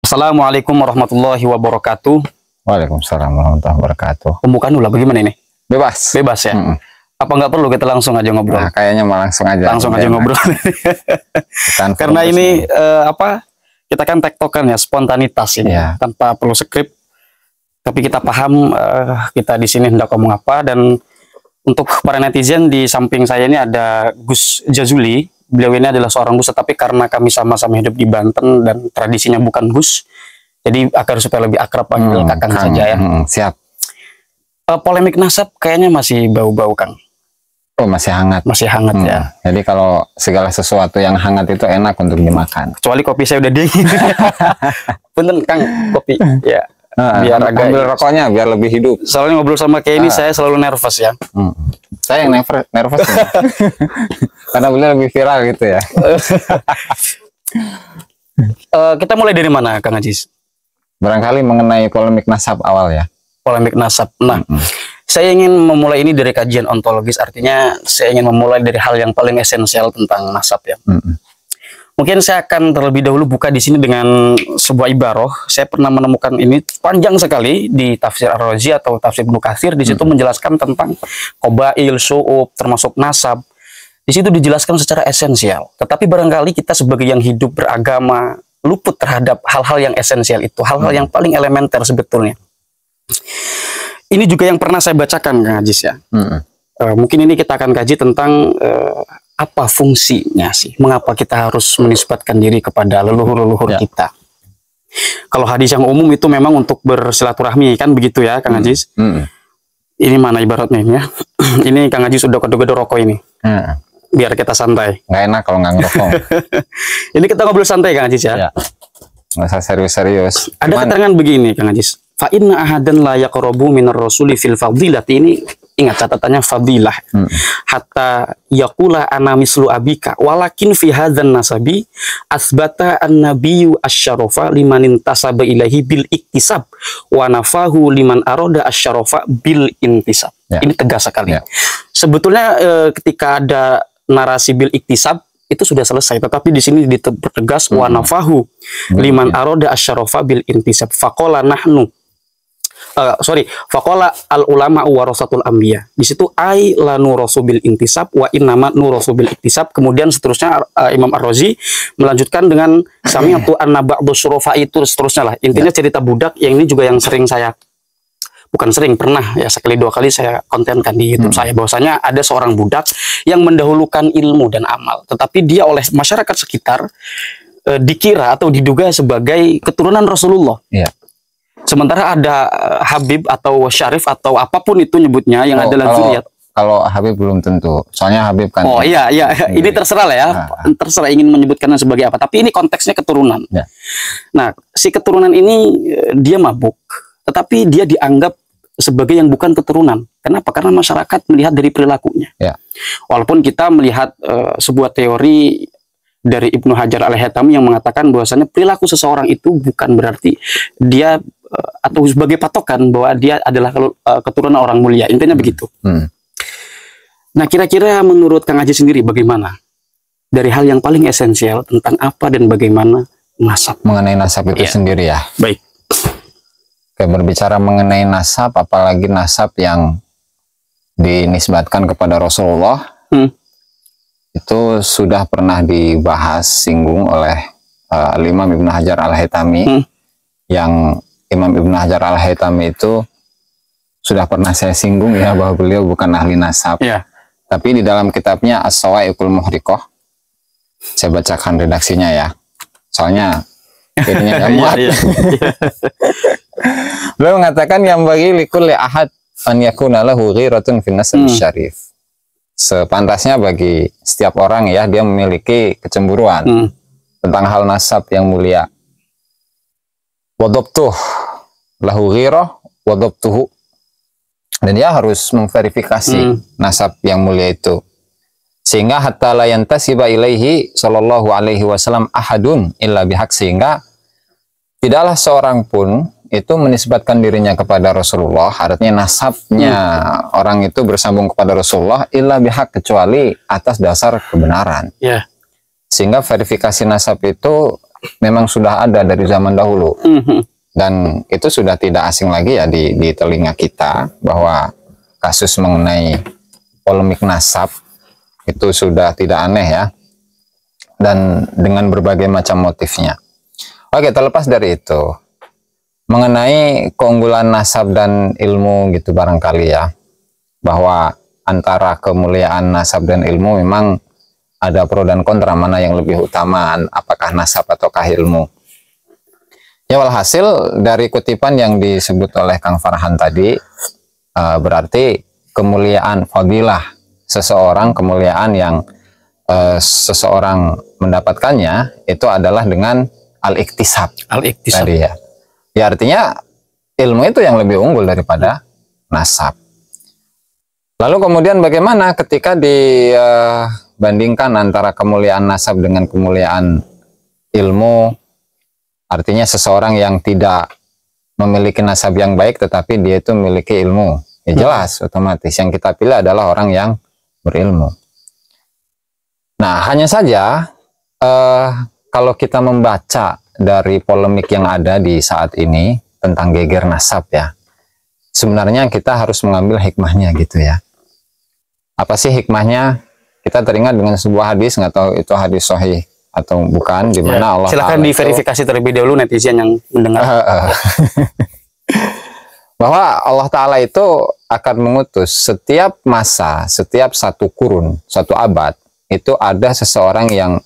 Assalamualaikum warahmatullahi wabarakatuh. Waalaikumsalam warahmatullahi wabarakatuh. Pembukaan dulu bagaimana ini? Bebas. Bebas ya? Apa nggak perlu kita langsung aja ngobrol? Nah, kayaknya mah langsung aja. Langsung aja ngobrol. Karena ini kita kan tektokan ya, spontanitas ini, ya. Tanpa perlu skrip. Tapi kita paham kita di sini hendak ngomong apa. Dan untuk para netizen, di samping saya ini ada Gus Jazuli. Beliau ini adalah seorang Gus, tapi karena kami sama-sama hidup di Banten dan tradisinya bukan Gus, jadi agar supaya lebih akrab panggil Kakang saja ya. Siap. Polemik nasab kayaknya masih bau-bau, Kang. Oh, masih hangat. Masih hangat ya. Jadi kalau segala sesuatu yang hangat itu enak untuk dimakan. Kecuali kopi saya udah dingin. Punten Kang, kopi. Ya. Biar agak ambil rokoknya biar lebih hidup. Soalnya ngobrol sama kayak ini saya selalu nervous ya. Saya yang nervous ya. Karena beliau lebih viral gitu ya. Kita mulai dari mana, Kang Ajis? Barangkali mengenai polemik nasab awal ya. Polemik nasab. Nah, saya ingin memulai ini dari kajian ontologis, artinya saya ingin memulai dari hal yang paling esensial tentang nasab ya. Mungkin saya akan terlebih dahulu buka di sini dengan sebuah ibaroh. Saya pernah menemukan ini panjang sekali di tafsir Ar-Razi atau tafsir Ibnu Katsir. Di situ menjelaskan tentang qabail, syu'ub, termasuk nasab. Di situ dijelaskan secara esensial. Tetapi barangkali kita sebagai yang hidup beragama luput terhadap hal-hal yang esensial itu, hal-hal yang paling elementer sebetulnya. Ini juga yang pernah saya bacakan, Kang Ajis ya. Mungkin ini kita akan kaji tentang apa fungsinya sih, mengapa kita harus menisbatkan diri kepada leluhur-leluhur kita. Kalau hadis yang umum itu memang untuk bersilaturahmi, kan begitu ya, Kang Ajis. Ini mana ibaratnya ya? Ini Kang Ajis sudah kedua-kedua rokok ini. Biar kita santai. Nggak enak kalau nggak ngerokok. Ini kita ngobrol santai, Kang Ajis ya. Nggak usah serius-serius. Ada keterangan begini, Kang Ajis. Fa inna ahadan la yaqrabu minar rasuli fil fadilati. Ini ingat catatannya fadilah. Hatta yaqula ana mislu abika walakin fi hadzan nasabi asbata an-nabiyyu asy-syarafa liman intasaba ilaihi bil iktisab wa nafahu liman arada asy-syarafa bil intisab. Ini tegas sekali. Sebetulnya ketika ada narasi bil iktisab itu sudah selesai, tetapi di sini dipertegas wa nafahu liman arada asy-syarafa bil intisab. Faqala nahnu faqala al ulama warasatul anbiya. Di situ ai la nurasu bil intisab wa innama nurasu bil iktisab. Kemudian seterusnya Imam Ar-Razi melanjutkan dengan sami'tu anna ba'du syurafa itu seterusnya lah. Intinya cerita budak yang ini juga yang sering saya pernah ya sekali dua kali saya kontenkan di YouTube saya, bahwasanya ada seorang budak yang mendahulukan ilmu dan amal, tetapi dia oleh masyarakat sekitar dikira atau diduga sebagai keturunan Rasulullah. Sementara ada Habib atau Syarif atau apapun itu nyebutnya yang adalah zuriat. Kalau Habib belum tentu. Soalnya Habib kan. Oh iya. Ini terserah lah ya. Terserah ingin menyebutkannya sebagai apa. Tapi ini konteksnya keturunan. Nah, si keturunan ini dia mabuk. Tetapi dia dianggap sebagai yang bukan keturunan. Kenapa? Karena masyarakat melihat dari perilakunya. Walaupun kita melihat sebuah teori dari Ibnu Hajar Al-Haytami yang mengatakan bahwasanya perilaku seseorang itu bukan berarti dia atau sebagai patokan bahwa dia adalah keturunan orang mulia. Intinya begitu. Nah, kira-kira menurut Kang Ajis sendiri bagaimana? Dari hal yang paling esensial tentang apa dan bagaimana nasab. Mengenai nasab itu sendiri ya. Baik. Oke, berbicara mengenai nasab, apalagi nasab yang dinisbatkan kepada Rasulullah, itu sudah pernah dibahas, singgung oleh Imam Ibnu Hajar Al-Haytami, yang Imam Ibnu Hajar Al-Haytami itu sudah pernah saya singgung ya, bahwa beliau bukan ahli nasab. Tapi di dalam kitabnya As-Sawa'iqul Muhriqah, saya bacakan redaksinya ya, soalnya jadinya nggak muat. Beliau mengatakan yang bagi likulli ahad an yakuna lahu ghiratun fin nasab syarif. Sepantasnya bagi setiap orang ya, dia memiliki kecemburuan tentang hal nasab yang mulia. Wadabtuh lahu ghirah wadabtuhu. Dan dia harus memverifikasi nasab yang mulia itu. Sehingga hatta la yantasiba ilaihi sallallahu alaihi wasallam ahadun illa bihaq, sehingga tidaklah seorang pun itu menisbatkan dirinya kepada Rasulullah, artinya nasabnya orang itu bersambung kepada Rasulullah illa bihaq, kecuali atas dasar kebenaran. Sehingga verifikasi nasab itu memang sudah ada dari zaman dahulu. Dan itu sudah tidak asing lagi ya di telinga kita, bahwa kasus mengenai polemik nasab itu sudah tidak aneh ya, dan dengan berbagai macam motifnya. Oke, terlepas dari itu, mengenai keunggulan nasab dan ilmu gitu barangkali ya, bahwa antara kemuliaan nasab dan ilmu memang ada pro dan kontra, mana yang lebih utama, apakah nasab ataukah ilmu. Ya, walhasil dari kutipan yang disebut oleh Kang Farhan tadi, berarti kemuliaan fadilah seseorang, kemuliaan yang seseorang mendapatkannya itu adalah dengan al-iktisab. Al-iktisab tadi ya. Ya, artinya ilmu itu yang lebih unggul daripada nasab. Lalu kemudian bagaimana ketika dibandingkan antara kemuliaan nasab dengan kemuliaan ilmu? Artinya seseorang yang tidak memiliki nasab yang baik tetapi dia itu memiliki ilmu. Ya jelas, otomatis yang kita pilih adalah orang yang berilmu. Nah, hanya saja kalau kita membaca dari polemik yang ada di saat ini tentang geger nasab ya, sebenarnya kita harus mengambil hikmahnya gitu ya. Apa sih hikmahnya? Kita teringat dengan sebuah hadis, nggak tahu itu hadis sahih atau bukan, di mana Allah silakan diverifikasi terlebih dahulu netizen yang mendengar. Bahwa Allah Ta'ala itu akan mengutus setiap masa, setiap satu kurun, satu abad, itu ada seseorang yang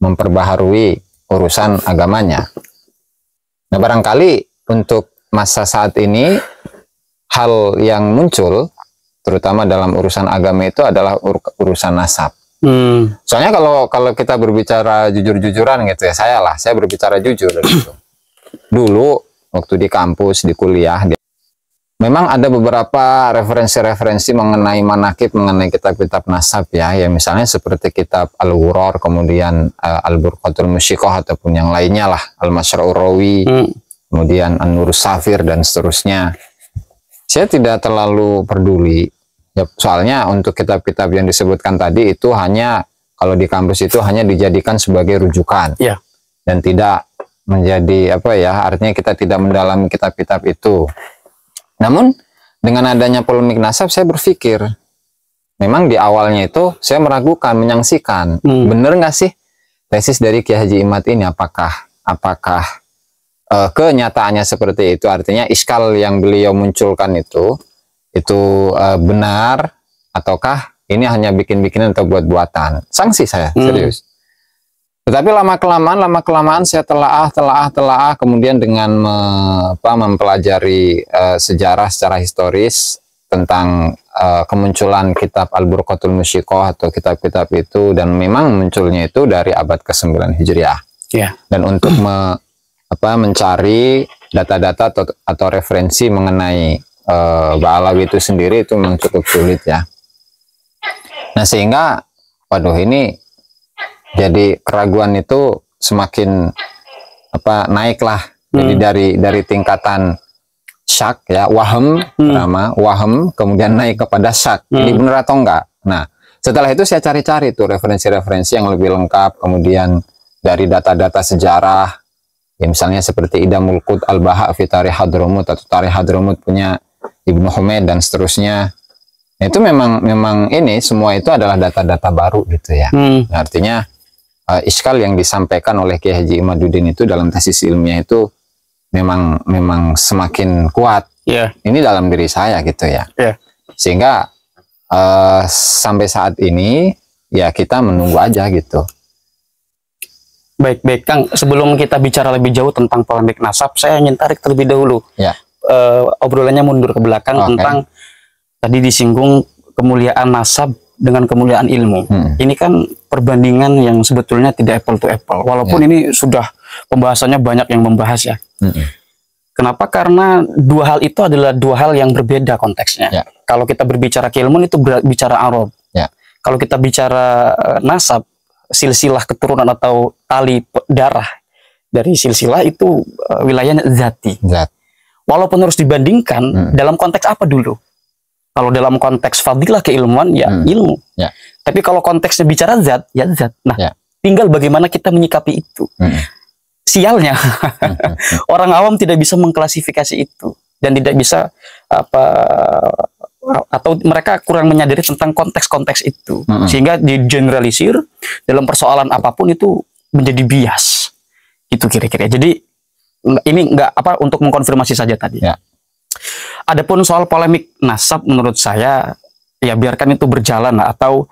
memperbaharui urusan agamanya. Nah, barangkali untuk masa saat ini, hal yang muncul, terutama dalam urusan agama itu adalah urusan nasab. Soalnya kalau kita berbicara jujur-jujuran gitu ya, saya berbicara jujur gitu. Dulu waktu di kampus, di kuliah, memang ada beberapa referensi-referensi mengenai manakib, mengenai kitab-kitab nasab ya, misalnya seperti kitab Al-Ghurrar, kemudian Al-Burqatul Musyiqah ataupun yang lainnya lah, Al-Masyra'ur Rawi, kemudian An-Nurus Safir dan seterusnya. Saya tidak terlalu peduli. Ya, soalnya untuk kitab-kitab yang disebutkan tadi itu hanya, kalau di kampus itu hanya dijadikan sebagai rujukan, dan tidak menjadi apa ya, artinya kita tidak mendalami kitab-kitab itu. Namun dengan adanya polemik nasab, saya berpikir memang di awalnya itu saya meragukan, menyangsikan, bener nggak sih tesis dari Kiai Haji Imad ini, apakah kenyataannya seperti itu, artinya iskal yang beliau munculkan itu benar, ataukah ini hanya bikin-bikinan atau buat-buatan. Sanksi saya, serius. Tetapi lama-kelamaan saya telah kemudian dengan mempelajari sejarah secara historis tentang kemunculan kitab Al-Burqatul Musyiqah atau kitab-kitab itu, dan memang munculnya itu dari abad ke-9 Hijriah. Dan untuk mencari data-data atau referensi mengenai Ba'alawi itu sendiri itu memang cukup sulit ya. Nah, sehingga waduh, ini jadi keraguan itu semakin naiklah. Jadi dari tingkatan syak ya, waham, kemudian naik kepada syak. Ini benar atau enggak? Nah, setelah itu saya cari-cari tuh referensi-referensi yang lebih lengkap, kemudian dari data-data sejarah ya, misalnya seperti Idamul Qut Al-Baha fi Tarikh Hadramut atau Tarikh Hadramut punya Ibnu Humaid dan seterusnya. Nah, itu memang ini semua itu adalah data-data baru gitu ya. Nah, artinya iskal yang disampaikan oleh Kiai Haji Imaduddin itu dalam tesis ilmiah itu memang semakin kuat. Ini dalam diri saya gitu ya. Sehingga sampai saat ini ya kita menunggu aja gitu. Baik Kang, sebelum kita bicara lebih jauh tentang polemik nasab, saya ingin tarik terlebih dahulu. Obrolannya mundur ke belakang tentang tadi disinggung kemuliaan nasab dengan kemuliaan ilmu. Ini kan perbandingan yang sebetulnya tidak apple to apple, walaupun ini sudah pembahasannya banyak yang membahas ya. Kenapa? Karena dua hal itu adalah dua hal yang berbeda konteksnya. Kalau kita berbicara keilmuan itu bicara arab. Kalau kita bicara nasab, silsilah keturunan atau tali darah dari silsilah itu wilayahnya zati. Walaupun harus dibandingkan dalam konteks apa dulu? Kalau dalam konteks fadilah keilmuan ya ilmu. Tapi kalau konteksnya bicara zat, ya zat. Nah, tinggal bagaimana kita menyikapi itu. sialnya orang awam tidak bisa mengklasifikasi itu dan tidak bisa apa, atau mereka kurang menyadari tentang konteks-konteks itu, sehingga digeneralisir dalam persoalan apapun itu menjadi bias itu kira-kira. Jadi ini enggak apa, untuk mengkonfirmasi saja tadi ya. Adapun soal polemik nasab, menurut saya ya biarkan itu berjalan lah, atau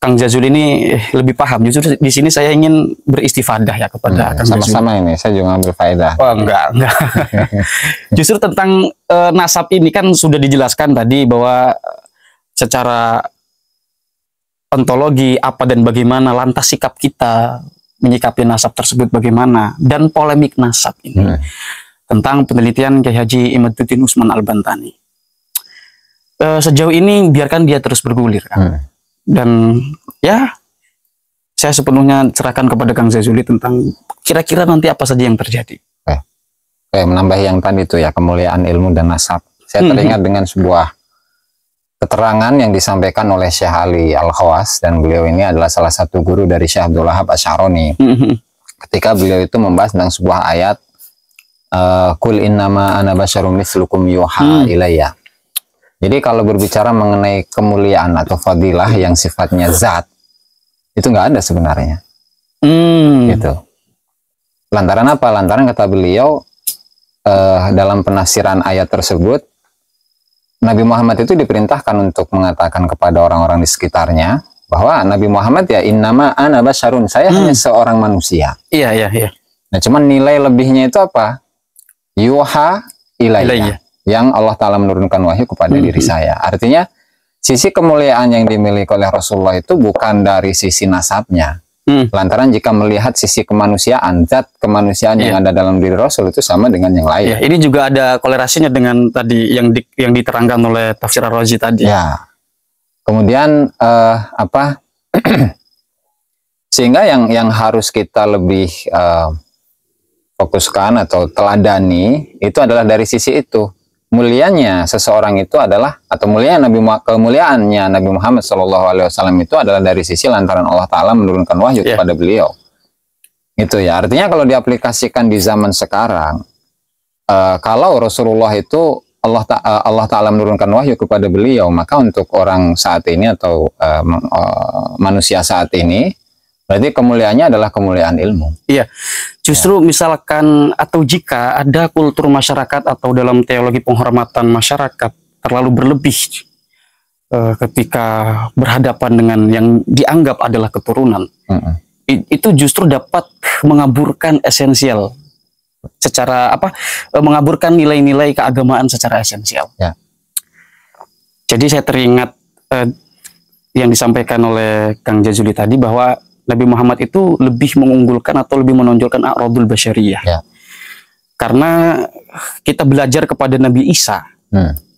Kang Jazuli ini lebih paham. Justru di sini saya ingin beristifadah ya kepada Kang Jazuli. Sama-sama ini, saya juga ngambil faedah. Oh enggak. Justru tentang nasab ini kan sudah dijelaskan tadi bahwa secara ontologi apa dan bagaimana, lantas sikap kita menyikapi nasab tersebut bagaimana, dan polemik nasab ini tentang penelitian Kiai Haji Imaduddin Usman Al-Bantani. Sejauh ini biarkan dia terus bergulir kan. Dan ya saya sepenuhnya serahkan kepada Kang Jazuli tentang kira-kira nanti apa saja yang terjadi. Menambah yang tadi itu ya, kemuliaan ilmu dan nasab. Saya teringat dengan sebuah keterangan yang disampaikan oleh Syekh Ali Al-Khawas, dan beliau ini adalah salah satu guru dari Syekh Abdul Wahab Asy'arani. Ketika beliau itu membahas tentang sebuah ayat, Qul innama ana basyarum mitslukum yuha ilayya. Jadi kalau berbicara mengenai kemuliaan atau fadilah yang sifatnya zat, itu nggak ada sebenarnya. Gitu. Lantaran apa? Lantaran kata beliau, dalam penafsiran ayat tersebut, Nabi Muhammad itu diperintahkan untuk mengatakan kepada orang-orang di sekitarnya bahwa Nabi Muhammad ya innama ana basyarun, saya hanya seorang manusia. Iya. Nah, cuman nilai lebihnya itu apa? Yuha ilayya. Yang Allah Ta'ala menurunkan wahyu kepada diri saya. Artinya sisi kemuliaan yang dimiliki oleh Rasulullah itu bukan dari sisi nasabnya. Lantaran jika melihat sisi kemanusiaan, zat kemanusiaan yang ada dalam diri Rasul itu sama dengan yang lain. Ini juga ada kolerasinya dengan tadi yang diterangkan oleh Tafsir Ar-Razi tadi. Ya. Kemudian sehingga yang harus kita lebih fokuskan atau teladani itu adalah dari sisi itu. Mulianya seseorang itu adalah, atau kemuliaannya Nabi Muhammad SAW itu adalah dari sisi lantaran Allah Ta'ala menurunkan wahyu kepada beliau. Itu ya, artinya kalau diaplikasikan di zaman sekarang, kalau Rasulullah itu Allah Ta'ala menurunkan wahyu kepada beliau, maka untuk orang saat ini atau manusia saat ini, berarti kemuliaannya adalah kemuliaan ilmu. Iya, justru misalkan atau jika ada kultur masyarakat atau dalam teologi penghormatan masyarakat terlalu berlebih ketika berhadapan dengan yang dianggap adalah keturunan, itu justru dapat mengaburkan esensial secara mengaburkan nilai-nilai keagamaan secara esensial. Ya. Jadi saya teringat yang disampaikan oleh Kang Jazuli tadi bahwa Nabi Muhammad itu lebih mengunggulkan atau lebih menonjolkan a'radul basyariyah. Ya. Karena kita belajar kepada Nabi Isa.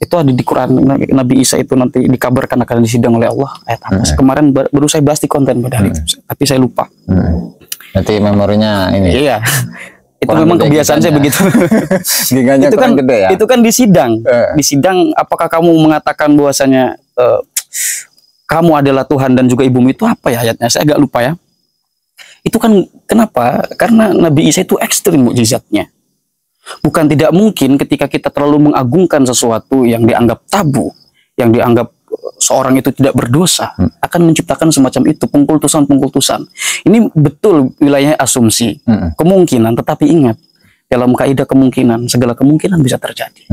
Itu ada di Quran, Nabi Isa itu nanti dikabarkan akan disidang oleh Allah. Ayat apa? Kemarin baru saya bahas di konten pada hari itu, tapi saya lupa. Nanti memorinya ini. Iya. Itu memang kebiasaan saya begitu. Itu kan gede ya? Itu kan di sidang. Di sidang apakah kamu mengatakan bahwasanya kamu adalah Tuhan dan juga ibumu, itu apa ya ayatnya? Saya agak lupa ya. Itu kan kenapa? Karena Nabi Isa itu ekstrim mukjizatnya. Bukan tidak mungkin ketika kita terlalu mengagungkan sesuatu yang dianggap tabu, yang dianggap seorang itu tidak berdosa, akan menciptakan semacam itu, pengkultusan-pengkultusan. Ini betul wilayahnya asumsi, kemungkinan, tetapi ingat, dalam kaidah kemungkinan, segala kemungkinan bisa terjadi.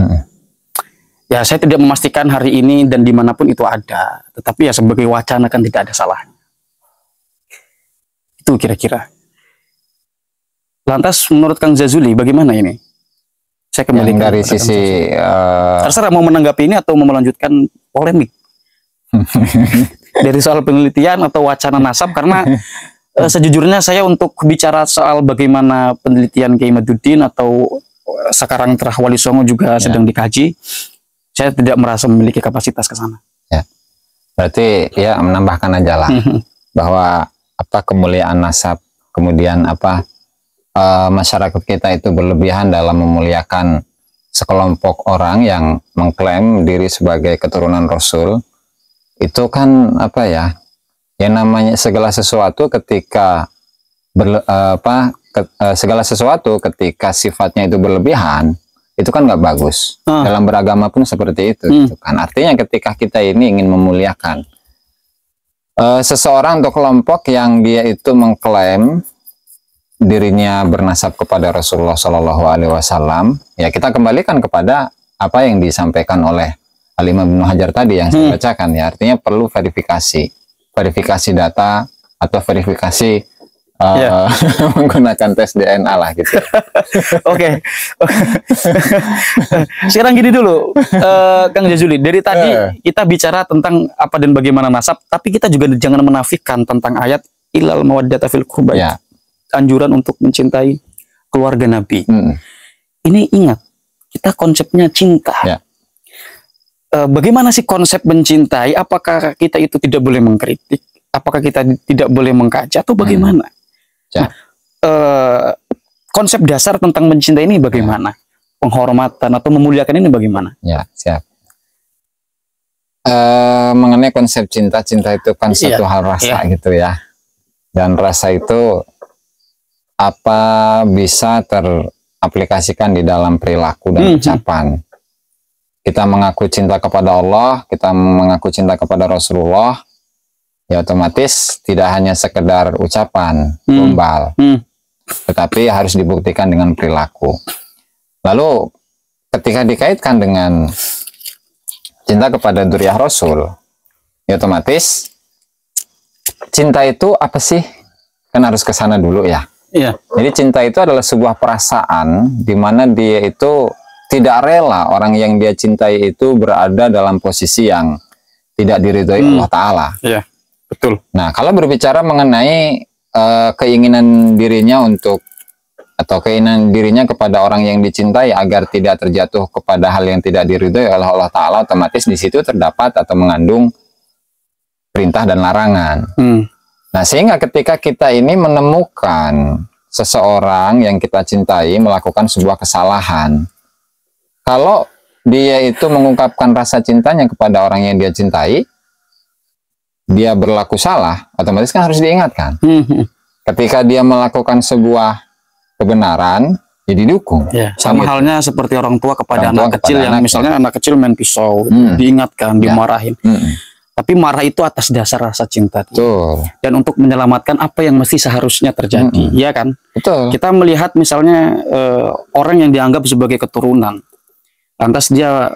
Ya, saya tidak memastikan hari ini dan dimanapun itu ada, tetapi ya sebagai wacana kan tidak ada salahnya. Itu kira-kira. Lantas menurut Kang Jazuli bagaimana ini? Saya kembali dari sisi terserah mau menanggapi ini atau mau melanjutkan polemik dari soal penelitian atau wacana nasab, karena sejujurnya saya untuk bicara soal bagaimana penelitian Kiai Imaduddin atau sekarang Terah Wali Songo juga sedang dikaji, saya tidak merasa memiliki kapasitas ke sana. Ya. Berarti ya menambahkan aja lah bahwa apa kemuliaan nasab, kemudian apa masyarakat kita itu berlebihan dalam memuliakan sekelompok orang yang mengklaim diri sebagai keturunan Rasul. Itu kan apa ya, yang namanya segala sesuatu ketika segala sesuatu ketika sifatnya itu berlebihan, itu kan nggak bagus. Dalam beragama pun seperti itu, gitu kan. Artinya ketika kita ini ingin memuliakan seseorang atau kelompok yang dia itu mengklaim dirinya bernasab kepada Rasulullah Shallallahu Alaihi Wasallam, ya kita kembalikan kepada apa yang disampaikan oleh Al-Imam Ibnu Hajar tadi yang saya bacakan, ya. Artinya perlu verifikasi data atau verifikasi menggunakan tes DNA lah, gitu. Oke. Sekarang gini dulu, Kang Jazuli, dari tadi kita bicara tentang apa dan bagaimana nasab, tapi kita juga jangan menafikan tentang ayat ilal mawaddata fil qurba. Ya. Anjuran untuk mencintai keluarga Nabi. Ini ingat, kita konsepnya cinta. Ya. Bagaimana sih konsep mencintai? Apakah kita itu tidak boleh mengkritik? Apakah kita tidak boleh mengkaca atau bagaimana? Ya. Nah, konsep dasar tentang mencintai ini bagaimana? Penghormatan atau memuliakan ini bagaimana? Ya, siap. Mengenai konsep cinta itu kan satu hal rasa, gitu ya. Dan rasa itu apa bisa teraplikasikan di dalam perilaku dan ucapan. Kita mengaku cinta kepada Allah, kita mengaku cinta kepada Rasulullah, ya otomatis tidak hanya sekedar ucapan gombal, tetapi harus dibuktikan dengan perilaku. Lalu ketika dikaitkan dengan cinta kepada dzurriyyah Rasul, ya otomatis cinta itu apa sih? Kan harus ke sana dulu, ya. Iya. Jadi cinta itu adalah sebuah perasaan di mana dia itu tidak rela orang yang dia cintai itu berada dalam posisi yang tidak diridhoi Allah Ta'ala. Iya, betul. Nah, kalau berbicara mengenai keinginan dirinya atau keinginan dirinya kepada orang yang dicintai agar tidak terjatuh kepada hal yang tidak diridhoi oleh Allah Ta'ala, otomatis di situ terdapat atau mengandung perintah dan larangan. Nah, sehingga ketika kita ini menemukan seseorang yang kita cintai melakukan sebuah kesalahan, kalau dia itu mengungkapkan rasa cintanya kepada orang yang dia cintai, dia berlaku salah, otomatis kan harus diingatkan. Ketika dia melakukan sebuah kebenaran, ya didukung. Ya, sama halnya seperti orang tua kepada anak kecil yang misalnya anak kecil main pisau, diingatkan, dimarahin. Tapi marah itu atas dasar rasa cinta. Betul. Dan untuk menyelamatkan apa yang mesti seharusnya terjadi, ya kan? Betul. Kita melihat misalnya orang yang dianggap sebagai keturunan, lantas dia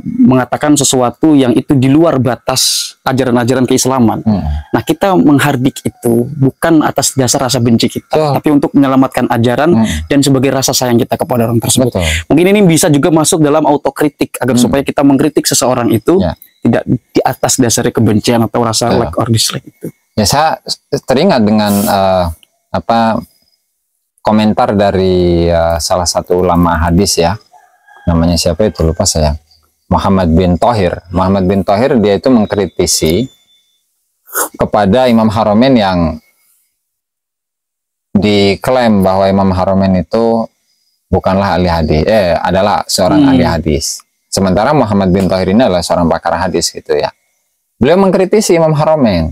mengatakan sesuatu yang itu di luar batas ajaran-ajaran keislaman. Nah, kita menghardik itu bukan atas dasar rasa benci kita, tapi untuk menyelamatkan ajaran dan sebagai rasa sayang kita kepada orang tersebut. Mungkin ini bisa juga masuk dalam autokritik agar supaya kita mengkritik seseorang itu tidak di atas dasar kebencian atau rasa like or dislike itu. Ya, saya teringat dengan komentar dari salah satu ulama hadis, ya. Namanya siapa itu lupa saya. Muhammad bin Thohir. Muhammad bin Thohir dia itu mengkritisi kepada Imam Haramain yang diklaim bahwa Imam Haramain itu bukanlah ahli hadis, adalah seorang ahli hadis. Sementara Muhammad bin Thohir ini adalah seorang pakar hadis, gitu ya. Beliau mengkritisi Imam Haramain,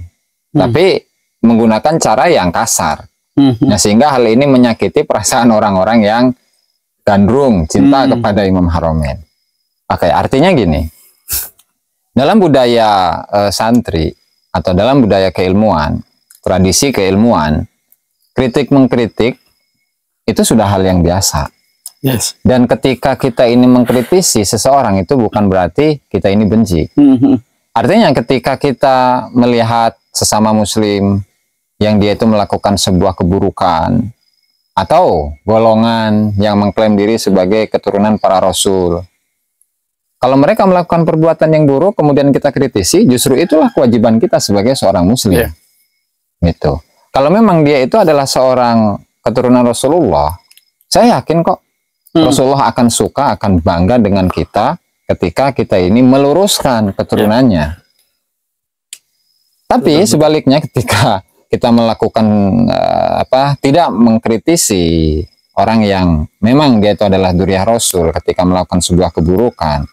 tapi menggunakan cara yang kasar. Nah, sehingga hal ini menyakiti perasaan orang-orang yang gandrung cinta kepada Imam Haramain. Oke, artinya gini. Dalam budaya santri atau dalam budaya keilmuan, tradisi keilmuan, kritik-mengkritik itu sudah hal yang biasa. Yes. Dan ketika kita ini mengkritisi seseorang itu bukan berarti kita ini benci. Artinya ketika kita melihat sesama muslim yang dia itu melakukan sebuah keburukan atau golongan yang mengklaim diri sebagai keturunan para rasul, kalau mereka melakukan perbuatan yang buruk kemudian kita kritisi, justru itulah kewajiban kita sebagai seorang muslim. Gitu. Kalau memang dia itu adalah seorang keturunan Rasulullah, saya yakin kok Rasulullah akan suka, akan bangga dengan kita ketika kita ini meluruskan keturunannya. Tapi sebaliknya ketika kita melakukan tidak mengkritisi orang yang memang dia itu adalah dzurriyyah Rasul ketika melakukan sebuah keburukan,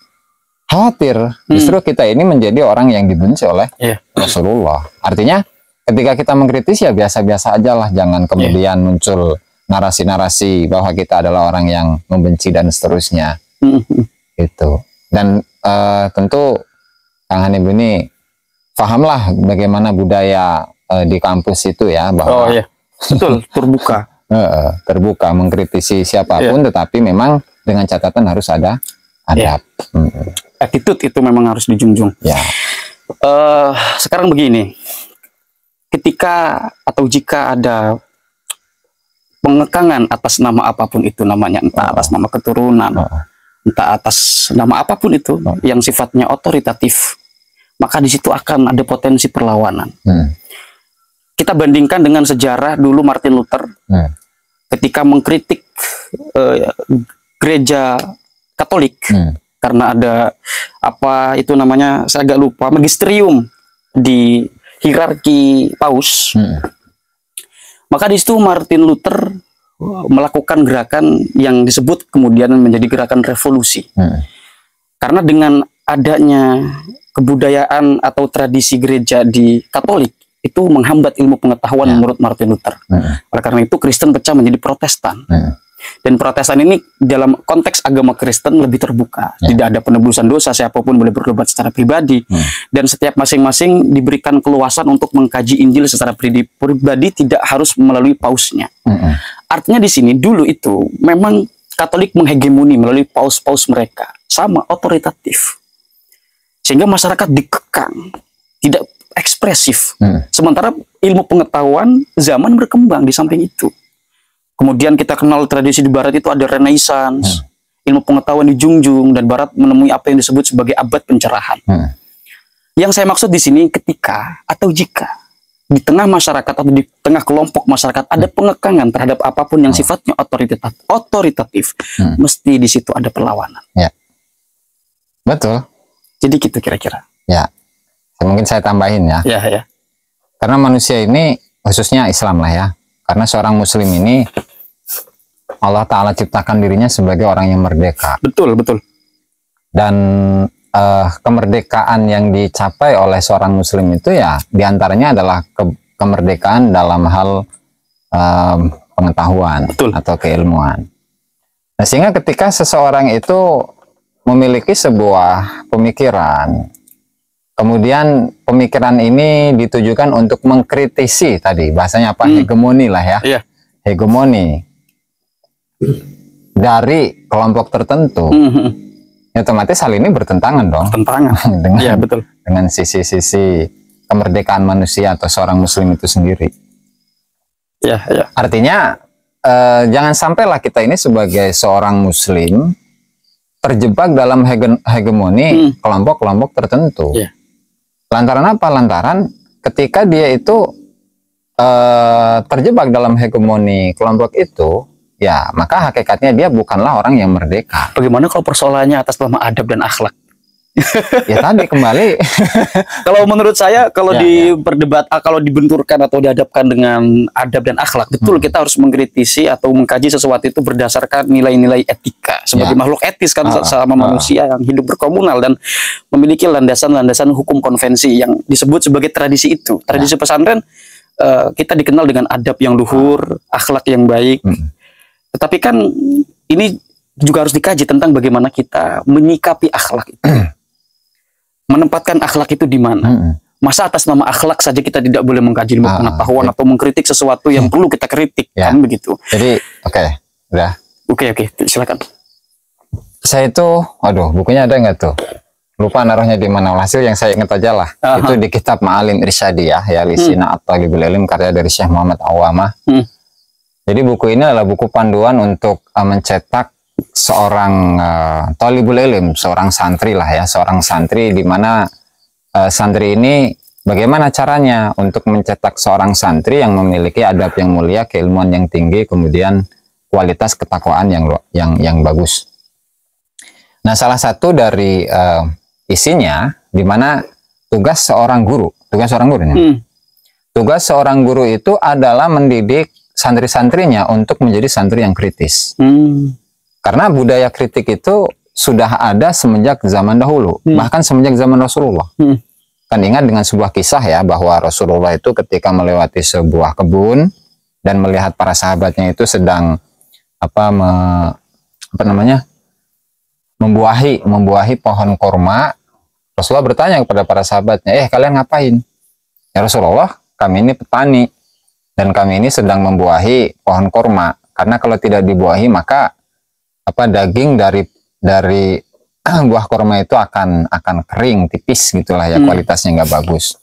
khawatir justru kita ini menjadi orang yang dibenci oleh Rasulullah. Artinya ketika kita mengkritisi ya biasa-biasa aja lah, jangan kemudian muncul narasi-narasi bahwa kita adalah orang yang membenci dan seterusnya. Gitu. Dan tentu Kang Hanif ini pahamlah bagaimana budaya di kampus itu ya, bahwa betul, terbuka. Terbuka mengkritisi siapapun, tetapi memang dengan catatan harus ada adab. Attitude itu memang harus dijunjung. Sekarang begini, ketika atau jika ada pengekangan atas nama apapun itu namanya, entah atas nama keturunan, entah atas nama apapun itu yang sifatnya otoritatif, maka di situ akan ada potensi perlawanan. Kita bandingkan dengan sejarah dulu Martin Luther ketika mengkritik gereja Katolik karena ada apa itu namanya, saya agak lupa, magisterium di hierarki paus. Maka di situ Martin Luther melakukan gerakan yang disebut kemudian menjadi gerakan revolusi. Karena dengan adanya kebudayaan atau tradisi gereja di Katolik itu menghambat ilmu pengetahuan menurut Martin Luther. Oleh karena itu Kristen pecah menjadi Protestan. Dan Protestan ini dalam konteks agama Kristen lebih terbuka. Tidak ada penebusan dosa, siapapun boleh bertobat secara pribadi. Dan setiap masing-masing diberikan keluasan untuk mengkaji Injil secara pribadi, tidak harus melalui pausnya. Artinya di sini dulu itu memang Katolik menghegemoni melalui paus-paus mereka, sama otoritatif. Sehingga masyarakat dikekang, tidak ekspresif. Sementara ilmu pengetahuan zaman berkembang di samping itu. Kemudian kita kenal tradisi di Barat itu ada Renaissance, ilmu pengetahuan dijunjung, dan Barat menemui apa yang disebut sebagai abad pencerahan. Yang saya maksud di sini ketika atau jika di tengah masyarakat atau di tengah kelompok masyarakat ada pengekangan terhadap apapun yang sifatnya otoritatif, mesti di situ ada perlawanan. Betul. Jadi gitu kira-kira. Mungkin saya tambahin ya. Karena manusia ini, khususnya Islam lah ya, karena seorang Muslim ini Allah Ta'ala ciptakan dirinya sebagai orang yang merdeka. Betul, betul. Dan kemerdekaan yang dicapai oleh seorang Muslim itu ya diantaranya adalah kemerdekaan dalam hal pengetahuan atau keilmuan. Nah, sehingga ketika seseorang itu memiliki sebuah pemikiran, kemudian pemikiran ini ditujukan untuk mengkritisi tadi, bahasanya apa, hegemoni lah ya, hegemoni dari kelompok tertentu, otomatis hal ini bertentangan dong. Dengan, betul. Dengan sisi-sisi kemerdekaan manusia atau seorang Muslim itu sendiri. Artinya jangan sampailah kita ini sebagai seorang Muslim terjebak dalam hegemoni kelompok-kelompok tertentu. Lantaran apa? Lantaran ketika dia itu terjebak dalam hegemoni kelompok itu, ya maka hakikatnya dia bukanlah orang yang merdeka. Bagaimana kalau persoalannya atas nama adab dan akhlak? Ya tadi kembali. Kalau menurut saya, kalau kalau dibenturkan atau dihadapkan dengan adab dan akhlak, betul kita harus mengkritisi atau mengkaji sesuatu itu berdasarkan nilai-nilai etika sebagai makhluk etis kan, sama manusia yang hidup berkomunal dan memiliki landasan-landasan hukum konvensi yang disebut sebagai tradisi itu. Tradisi pesantren kita dikenal dengan adab yang luhur, akhlak yang baik. Tetapi kan ini juga harus dikaji tentang bagaimana kita menyikapi akhlak itu. Menempatkan akhlak itu di mana? Masa atas nama akhlak saja kita tidak boleh mengkaji ilmu pengetahuan atau mengkritik sesuatu yang perlu kita kritik, kan begitu. Jadi, udah. Oke, silakan. Saya itu, bukunya ada nggak tuh? Lupa naruhnya di mana. Hasil yang saya ingat aja lah. Itu di kitab Ma'alim Irsyadiyah ya, Lisina at-Talibul Ilm, karya dari Syekh Muhammad Awamah. Jadi buku ini adalah buku panduan untuk mencetak seorang Talibul Ilm, seorang santri lah ya, seorang santri, di mana santri ini bagaimana caranya untuk mencetak seorang santri yang memiliki adab yang mulia, keilmuan yang tinggi, kemudian kualitas ketakwaan yang bagus. Nah, salah satu dari isinya di mana tugas seorang guru itu adalah mendidik santri-santrinya untuk menjadi santri yang kritis. Karena budaya kritik itu sudah ada semenjak zaman dahulu, bahkan semenjak zaman Rasulullah. Kan ingat dengan sebuah kisah ya, bahwa Rasulullah itu ketika melewati sebuah kebun, dan melihat para sahabatnya itu sedang membuahi pohon kurma, Rasulullah bertanya kepada para sahabatnya, kalian ngapain? Ya Rasulullah, kami ini petani dan kami ini sedang membuahi pohon kurma, karena kalau tidak dibuahi maka daging dari buah kurma itu akan kering, tipis gitulah ya, kualitasnya nggak bagus.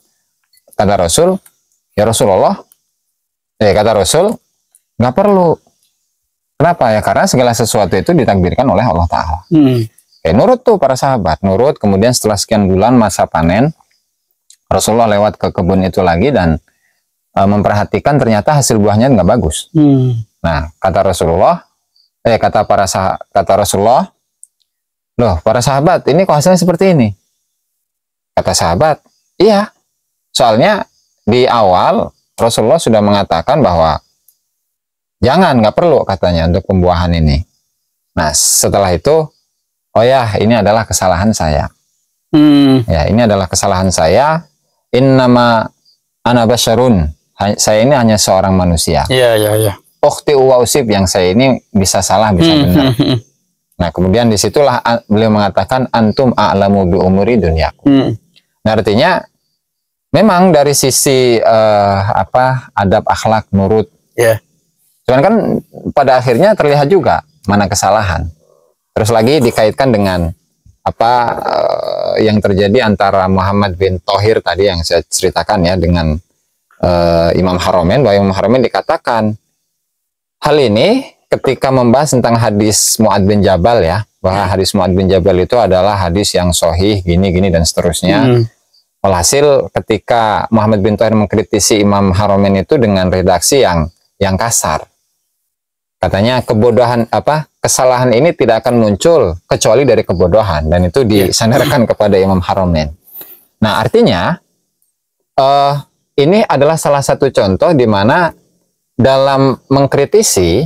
Kata Rasul, ya Rasulullah, kata Rasul, nggak perlu. Kenapa ya? Karena segala sesuatu itu ditakdirkan oleh Allah Ta'ala. Nurut tuh para sahabat, nurut. Kemudian setelah sekian bulan masa panen, Rasulullah lewat ke kebun itu lagi dan memperhatikan ternyata hasil buahnya nggak bagus. Nah, kata Rasulullah, kata Rasulullah, loh para sahabat, ini kok hasilnya seperti ini? Kata sahabat, iya. Soalnya di awal Rasulullah sudah mengatakan bahwa jangan, nggak perlu katanya untuk pembuahan ini. Nah, setelah itu, oh ya, ini adalah kesalahan saya. Ya, ini adalah kesalahan saya. Innama ana basyarun. Saya ini hanya seorang manusia. Iya. Ukhti wa usib, yang saya ini bisa salah, bisa benar. Nah, kemudian disitulah beliau mengatakan antum a'lamu bi umuri dunyakum. Nah, artinya memang dari sisi adab, akhlak, nurut. Cuman kan pada akhirnya terlihat juga mana kesalahan. Terus lagi dikaitkan dengan yang terjadi antara Muhammad bin Thohir tadi yang saya ceritakan ya dengan Imam Haramain, bahwa Imam Haramain dikatakan hal ini ketika membahas tentang hadis Mu'ad bin Jabal ya, bahwa hadis Mu'ad bin Jabal itu adalah hadis yang sahih gini dan seterusnya. Walhasil ketika Muhammad bin Thohir mengkritisi Imam Haramain itu dengan redaksi yang kasar. Katanya kesalahan ini tidak akan muncul kecuali dari kebodohan, dan itu disandarkan kepada Imam Haramain. Nah, artinya ini adalah salah satu contoh di mana dalam mengkritisi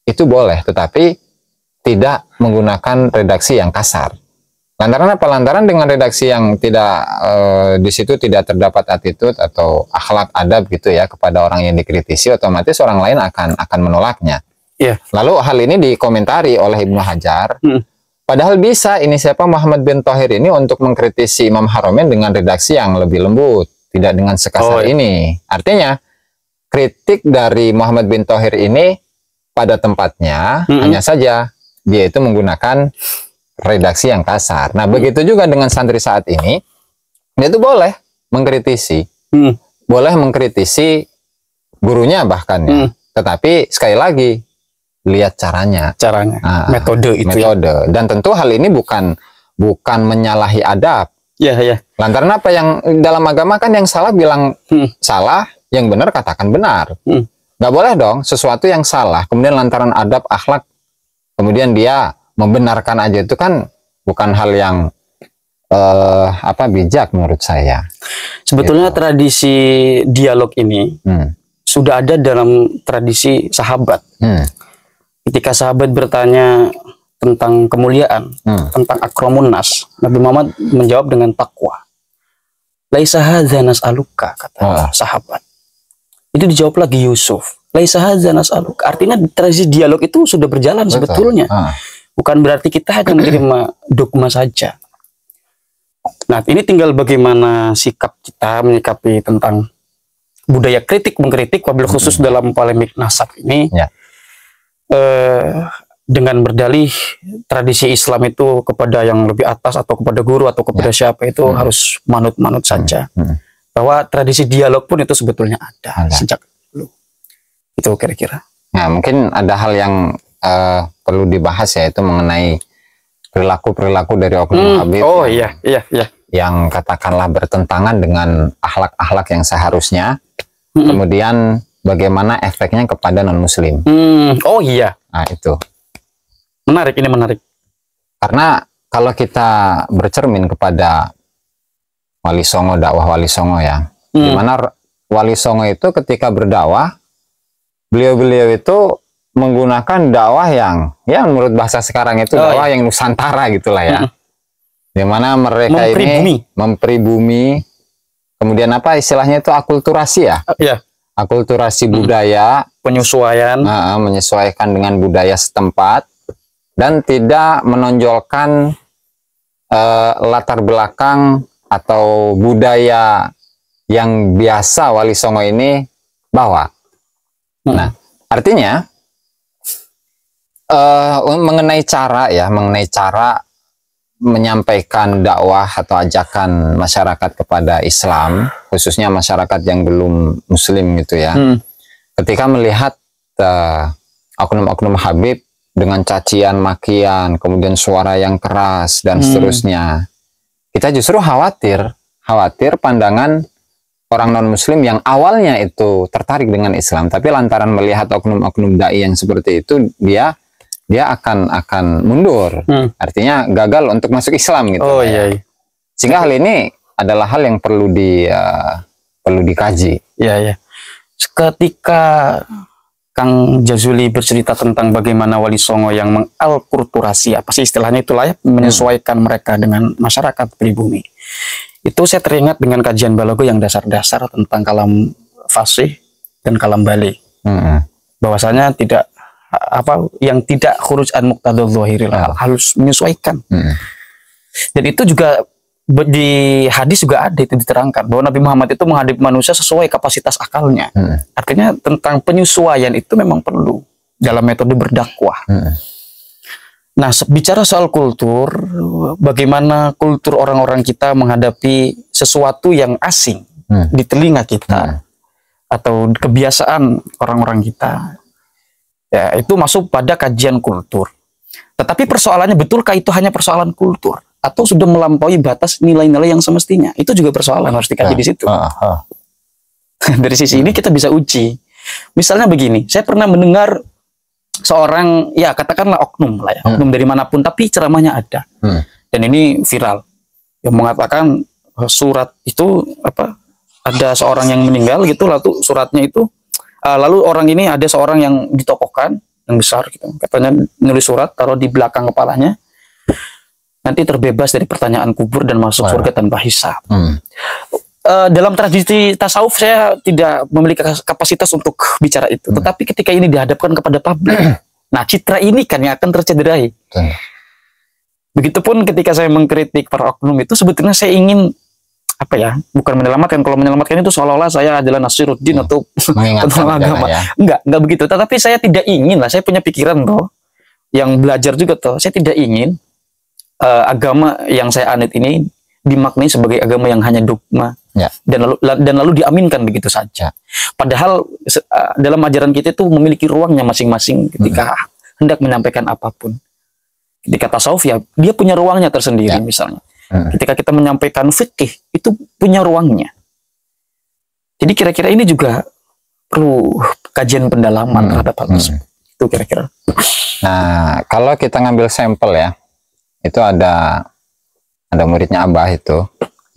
itu boleh, tetapi tidak menggunakan redaksi yang kasar. Lantaran apa? Lantaran dengan redaksi yang tidak di situ tidak terdapat attitude atau akhlak adab gitu ya kepada orang yang dikritisi, otomatis orang lain akan menolaknya. Lalu hal ini dikomentari oleh Ibnu Hajar. Padahal bisa ini Muhammad bin Thohir ini untuk mengkritisi Imam Haramain dengan redaksi yang lebih lembut, tidak dengan sekasar ini. Artinya kritik dari Muhammad bin Thohir ini pada tempatnya, hanya saja dia itu menggunakan redaksi yang kasar. Nah, begitu juga dengan santri saat ini, dia itu boleh mengkritisi, boleh mengkritisi gurunya bahkan ya. Tetapi sekali lagi lihat caranya, metode itu. Dan tentu hal ini bukan menyalahi adab. Lantaran apa, yang dalam agama kan yang salah bilang salah, yang benar katakan benar. Nggak boleh dong sesuatu yang salah kemudian lantaran adab, akhlak, kemudian dia membenarkan aja, itu kan bukan hal yang bijak menurut saya. Sebetulnya tradisi dialog ini sudah ada dalam tradisi sahabat. Ketika sahabat bertanya tentang kemuliaan, tentang akramun nas, Nabi Muhammad menjawab dengan takwa. Laisa hadza nas'aluka, kata sahabat. Itu dijawab lagi Yusuf. Laisa hadza nas'aluka. Artinya tradisi dialog itu sudah berjalan sebetulnya. Bukan berarti kita hanya menerima dogma saja. Nah, ini tinggal bagaimana sikap kita menyikapi tentang budaya kritik mengkritik, wabil khusus dalam polemik nasab ini. Dengan berdalih tradisi Islam itu kepada yang lebih atas atau kepada guru atau kepada siapa itu harus manut-manut saja. Bahwa tradisi dialog pun itu sebetulnya ada sejak dulu. Itu kira-kira. Nah, mungkin ada hal yang perlu dibahas, yaitu mengenai perilaku dari oknum Habib. Yang katakanlah bertentangan dengan akhlak-akhlak yang seharusnya. Kemudian bagaimana efeknya kepada non-muslim. Nah, itu. Menarik, ini menarik. Karena kalau kita bercermin kepada Wali Songo, dakwah Wali Songo ya, dimana Wali Songo itu ketika berdakwah, beliau itu menggunakan dakwah yang, ya menurut bahasa sekarang itu dakwah yang nusantara gitulah ya. Dimana mereka ini mempribumi, kemudian apa istilahnya itu akulturasi ya? Akulturasi budaya, penyesuaian, menyesuaikan dengan budaya setempat dan tidak menonjolkan latar belakang atau budaya yang biasa Wali Songo ini bawa. Nah, artinya mengenai cara menyampaikan dakwah atau ajakan masyarakat kepada Islam, khususnya masyarakat yang belum Muslim gitu ya. Ketika melihat oknum-oknum Habib dengan cacian, makian, kemudian suara yang keras dan seterusnya, kita justru khawatir pandangan orang non-Muslim yang awalnya itu tertarik dengan Islam, tapi lantaran melihat oknum-oknum dai yang seperti itu, dia akan mundur. Artinya gagal untuk masuk Islam gitu. Oh iya. Sehingga hal ini adalah hal yang perlu dikaji. Iya. Ketika Kang Jazuli bercerita tentang bagaimana Wali Songo yang mengalkulturasi, apa sih istilahnya itulah ya, menyesuaikan mereka dengan masyarakat pribumi. Itu saya teringat dengan kajian Balago yang dasar-dasar tentang kalam fasih dan kalam balik. Bahwasanya yang tidak khuruj an muqtadal zahiril harus menyesuaikan. Dan itu juga di hadis juga ada itu diterangkan bahwa Nabi Muhammad itu menghadapi manusia sesuai kapasitas akalnya. Artinya tentang penyesuaian itu memang perlu dalam metode berdakwah. Nah, bicara soal kultur, bagaimana kultur orang-orang kita menghadapi sesuatu yang asing di telinga kita atau kebiasaan orang-orang kita. Ya, itu masuk pada kajian kultur. Tetapi persoalannya, betulkah itu hanya persoalan kultur atau sudah melampaui batas nilai-nilai yang semestinya? Itu juga persoalan harus dikaji di situ. Dari sisi ini kita bisa uji. Misalnya begini, saya pernah mendengar seorang, ya katakanlah oknum lah ya, oknum dari manapun, tapi ceramahnya ada. Dan ini viral. Yang mengatakan surat itu ada seorang yang meninggal gitu, lalu suratnya itu lalu orang ini ada seorang yang ditokohkan yang besar gitu, katanya nulis surat taruh di belakang kepalanya, nanti terbebas dari pertanyaan kubur dan masuk surga tanpa hisab. Dalam tradisi tasawuf saya tidak memiliki kapasitas untuk bicara itu, tetapi ketika ini dihadapkan kepada publik, nah citra ini kan yang akan tercederai. Begitupun ketika saya mengkritik para oknum itu, sebetulnya saya ingin bukan menyelamatkan. Kalau menyelamatkan itu seolah-olah saya adalah Nasiruddin atau penolong agama. Ya. Enggak begitu. Tetapi saya tidak ingin lah, saya punya pikiran yang belajar juga saya tidak ingin agama yang saya anut ini dimaknai sebagai agama yang hanya dogma dan lalu diaminkan begitu saja. Padahal dalam ajaran kita itu memiliki ruangnya masing-masing ketika hendak menyampaikan apapun. Ketika tasawuf ya dia punya ruangnya tersendiri misalnya. Ketika kita menyampaikan fikih, itu punya ruangnya. Jadi kira-kira ini juga perlu kajian pendalaman terhadap hal tersebut. Itu kira-kira. Nah, kalau kita ngambil sampel ya, itu ada muridnya Abah itu,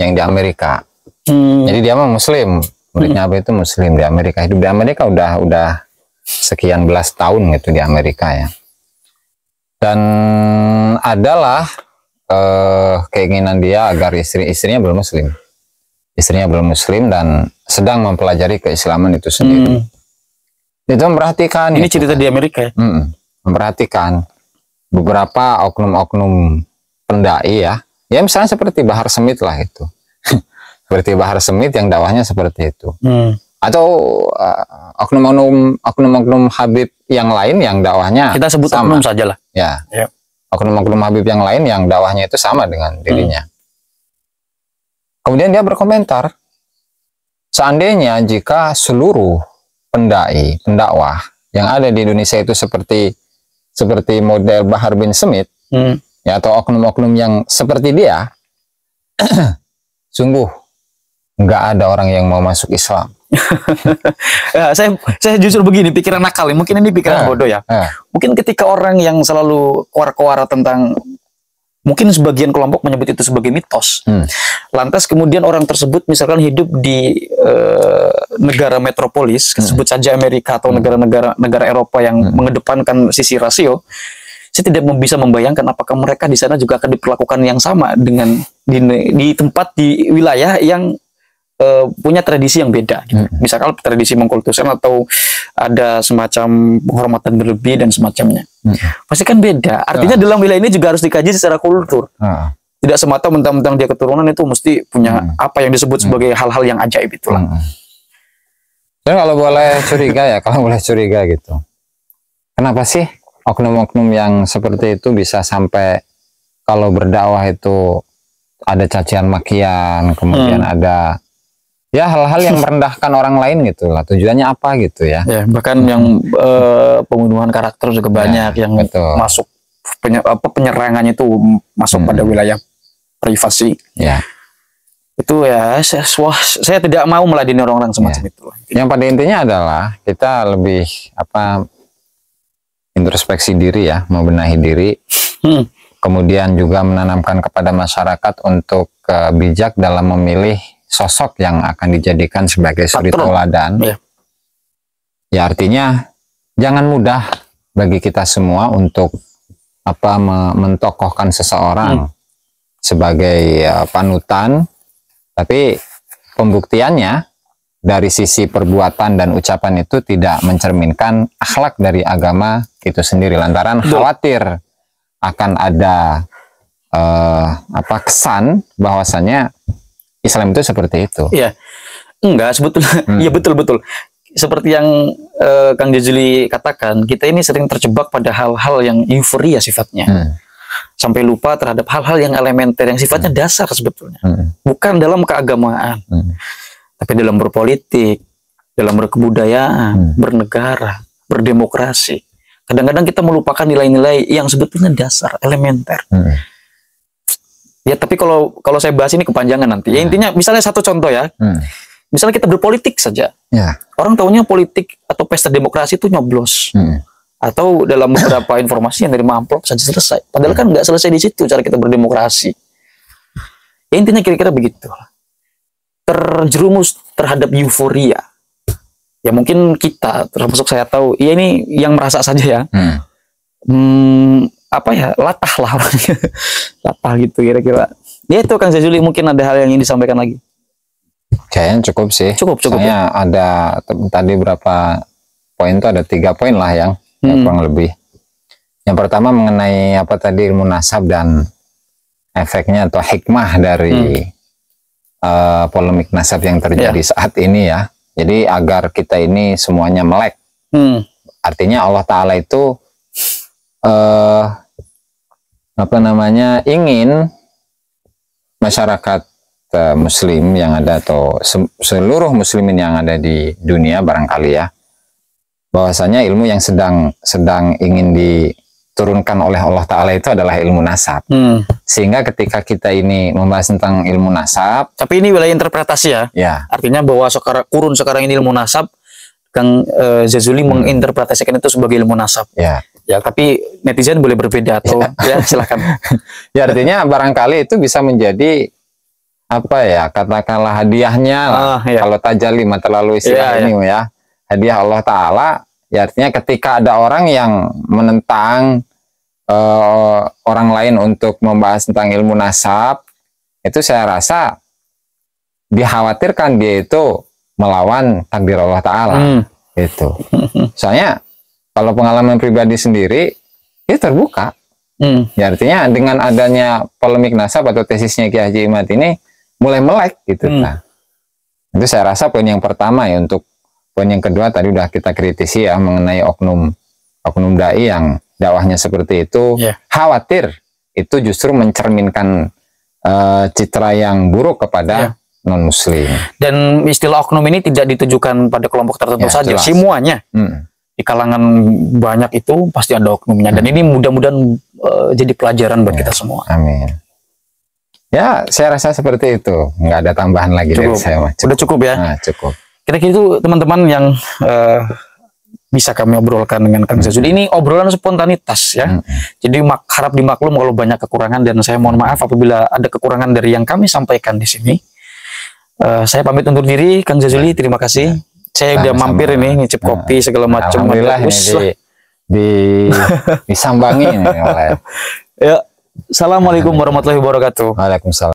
yang di Amerika. Jadi dia mah Muslim. Muridnya Abah itu Muslim di Amerika. Hidup di Amerika udah sekian belas tahun gitu di Amerika ya. Dan adalah keinginan dia agar istrinya belum muslim dan sedang mempelajari keislaman itu sendiri. Itu memperhatikan ini cerita di Amerika ya? Memperhatikan beberapa oknum-oknum pendai ya misalnya seperti Bahar Smith lah itu. Seperti Bahar Smith yang dakwahnya seperti itu. Atau oknum-oknum Habib yang lain yang dakwahnya kita sebut sama. oknum saja lah ya. Oknum-oknum Habib yang lain yang dakwahnya itu sama dengan dirinya. Kemudian dia berkomentar, seandainya jika seluruh pendakwah yang ada di Indonesia itu seperti model Bahar bin Smith, ya, atau oknum-oknum yang seperti dia, sungguh nggak ada orang yang mau masuk Islam. Ya, saya justru begini, pikiran nakal, mungkin ini pikiran bodoh ya. Mungkin ketika orang yang selalu kuar-kuar tentang, mungkin sebagian kelompok menyebut itu sebagai mitos. Lantas kemudian orang tersebut misalkan hidup di negara metropolis, sebut saja Amerika atau negara Eropa yang mengedepankan sisi rasio, saya tidak bisa membayangkan apakah mereka di sana juga akan diperlakukan yang sama dengan di tempat di wilayah yang punya tradisi yang beda gitu. Misalkan tradisi mengkultuskan atau ada semacam penghormatan berlebih dan semacamnya. Pasti kan beda. Artinya dalam wilayah ini juga harus dikaji secara kultur. Tidak semata mentang-mentang dia keturunan itu mesti punya apa yang disebut sebagai hal-hal yang ajaib itulah. Dan kalau boleh curiga ya, kalau boleh curiga gitu. Kenapa sih oknum-oknum yang seperti itu bisa sampai kalau berdakwah itu ada cacian makian, kemudian ada ya hal-hal yang merendahkan orang lain gitu lah. Tujuannya apa gitu ya? Ya bahkan yang pembunuhan karakter juga banyak yang masuk penyerangannya itu masuk pada wilayah privasi. Ya. Itu ya saya tidak mau meladeni orang-orang semacam itu. Yang pada intinya adalah kita lebih introspeksi diri ya, membenahi diri. Kemudian juga menanamkan kepada masyarakat untuk bijak dalam memilih sosok yang akan dijadikan sebagai suri teladan. Ya artinya jangan mudah bagi kita semua untuk mentokohkan seseorang sebagai panutan, tapi pembuktiannya dari sisi perbuatan dan ucapan itu tidak mencerminkan akhlak dari agama itu sendiri, lantaran khawatir akan ada kesan bahwasannya Islam itu seperti itu. Iya, enggak sebetulnya. Iya betul-betul. Seperti yang Kang Jazuli katakan, kita ini sering terjebak pada hal-hal yang euforia sifatnya, sampai lupa terhadap hal-hal yang elementer yang sifatnya dasar sebetulnya, bukan dalam keagamaan, tapi dalam berpolitik, dalam berkebudayaan, bernegara, berdemokrasi. Kadang-kadang kita melupakan nilai-nilai yang sebetulnya dasar, elementer. Ya, tapi kalau saya bahas ini kepanjangan nanti. Ya intinya, misalnya satu contoh ya. Misalnya kita berpolitik saja. Orang tahunya politik atau pesta demokrasi itu nyoblos. Atau dalam beberapa informasi yang dari amplop saja selesai. Padahal kan nggak selesai di situ cara kita berdemokrasi. Ya intinya kira-kira begitu. Terjerumus terhadap euforia. Ya mungkin kita, termasuk saya tahu, ya ini yang merasa saja ya. Latah lah orangnya. Latah gitu kira-kira. Ya itu Kang Jazuli, mungkin ada hal yang ingin disampaikan lagi. Kayaknya cukup sih. Cukup ya. Ada tadi berapa poin tuh, ada 3 poin lah yang kurang lebih. Yang pertama mengenai ilmu nasab dan efeknya atau hikmah dari polemik nasab yang terjadi saat ini ya. Jadi agar kita ini semuanya melek. Artinya Allah Ta'ala itu ingin masyarakat muslim yang ada atau seluruh muslimin yang ada di dunia barangkali ya, bahwasanya ilmu yang sedang ingin diturunkan oleh Allah Ta'ala itu adalah ilmu nasab. Sehingga ketika kita ini membahas tentang ilmu nasab, tapi ini wilayah interpretasi ya. Artinya bahwa kurun sekarang ini ilmu nasab, Kang Jazuli menginterpretasikan itu sebagai ilmu nasab. Ya, tapi netizen boleh berbeda atau ya silakan. Ya artinya barangkali itu bisa menjadi katakanlah hadiahnya lah. Kalau tajalli terlalu istilah ini ya. Hadiah Allah Ta'ala, ya artinya ketika ada orang yang menentang orang lain untuk membahas tentang ilmu nasab, itu saya rasa dikhawatirkan dia itu melawan takdir Allah Ta'ala. Gitu. Soalnya kalau pengalaman pribadi sendiri, itu terbuka. Ya artinya dengan adanya polemik nasab atau tesisnya Ki Haji Imad ini mulai melek gitu. Itu saya rasa poin yang pertama ya. Untuk poin yang kedua tadi udah kita kritisi ya, mengenai oknum dai yang dakwahnya seperti itu. Khawatir itu justru mencerminkan citra yang buruk kepada non muslim. Dan istilah oknum ini tidak ditujukan pada kelompok tertentu saja, jelas. Semuanya. Di kalangan banyak itu pasti ada oknumnya. Dan ini mudah-mudahan jadi pelajaran buat kita semua. Amin. Ya, saya rasa seperti itu. Nggak ada tambahan lagi dari saya. Udah cukup ya? Nah, cukup. Kira-kira itu teman-teman yang bisa kami obrolkan dengan Kang Jazuli. Ini obrolan spontanitas ya. Jadi harap dimaklum kalau banyak kekurangan, dan saya mohon maaf apabila ada kekurangan dari yang kami sampaikan di sini. Saya pamit undur diri, Kang Jazuli. Terima kasih. Saya udah mampir ini ngicip kopi segala macam. Alhamdulillah disambangi. Ya. Assalamualaikum warahmatullahi wabarakatuh. Waalaikumsalam.